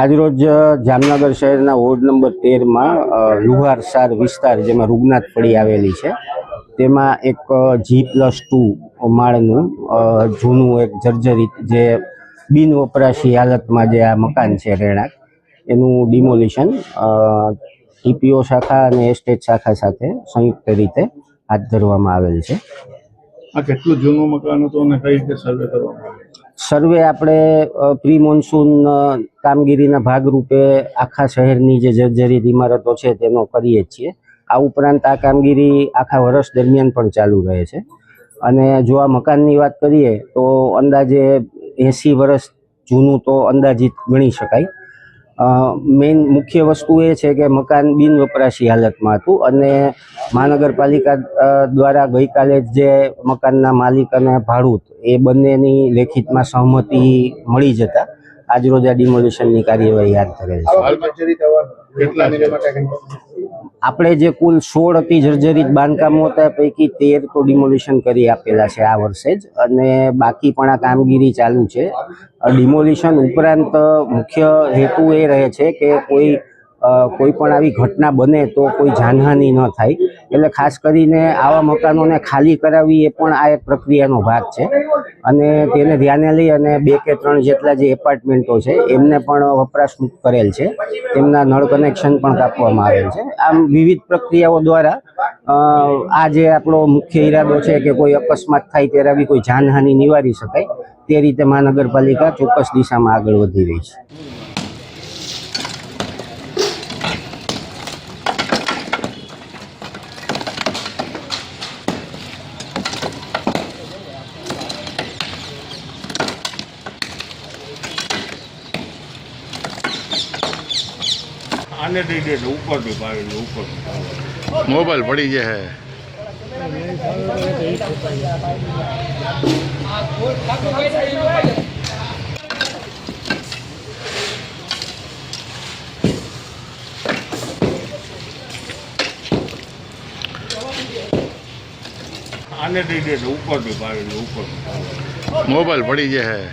આજરોજ જામનગર શહેરના ward number 13માં લુહારસાર વિસ્તાર જેમાં રૂગનાથ ફળી આવેલી છે તેમાં એક G+2 માળનું જૂનું એક જર્જરિત જે બિન વપરાશી હાલતમાં જે આ મકાન છે રહેણાંક એનું ડિમોલિશન TPO શાખા અને એસ્ટેટ શાખા સાથે સંયુક્ત રીતે હાથ ધરવામાં આવેલ છે। આ કેટલું જૂનું મકાન હતું અને કઈ રીતે સર્વે કરવામાં આવ્યો? સર્વે આપણે પ્રી મોન્સૂન કામગીરીના ભાગરૂપે આખા શહેરની જે જર્જરિત ઇમારતો છે તેનો કરીએ છીએ। આ ઉપરાંત આ કામગીરી આખા વર્ષ દરમિયાન પણ ચાલુ રહે છે અને જો આ મકાનની વાત કરીએ તો અંદાજે 80 વર્ષ જૂનું તો અંદાજિત ગણી શકાય। મેઇન મુખ્ય વસ્તુ એ છે કે મકાન બિન વપરાશી હાલતમાં હતું અને મહાનગરપાલિકા દ્વારા ગઈકાલે જે મકાનના માલિક અને ભાડૂત એ બંનેની લેખિતમાં સહમતિ મળી જતા આજરોજ આ ડિમોલિશનની કાર્યવાહી હાથ ધરેલ છે। આપણે જે કુલ 16 અતિ જર્જરિત બાંધકામો હતા પૈકી 13 તો ડિમોલિશન કરી આપેલા છે આ વર્ષે જ અને બાકી પણ આ કામગીરી ચાલુ છે। ડિમોલિશન ઉપરાંત મુખ્ય હેતુ એ રહે છે કે કોઈ પણ આવી ઘટના બને તો કોઈ જાનહાનિ ન થાય એટલે ખાસ કરીને આવા મકાનોને ખાલી કરાવવી એ પણ આ એક પ્રક્રિયાનો ભાગ છે અને તેને ધ્યાને લઈ અને 2 કે 3 જેટલા જે એપાર્ટમેન્ટો છે એમને પણ વપરાશ મુક્ત કરેલ છે, તેમના નળ કનેક્શન પણ કાપવામાં આવેલ છે। આમ વિવિધ પ્રક્રિયાઓ દ્વારા આ જે આપણો મુખ્ય ઈરાદો છે કે કોઈ અકસ્માત થાય ત્યારે આવી કોઈ જાનહાનિ નિવારી શકાય તે રીતે મહાનગરપાલિકા ચોક્કસ દિશામાં આગળ વધી રહી છે। आने दीजिए ऊपर भी पाएंगे ऊपर मोबाइल पड़ी है आने दीजिए ऊपर भी पाएंगे ऊपर मोबाइल पड़ी है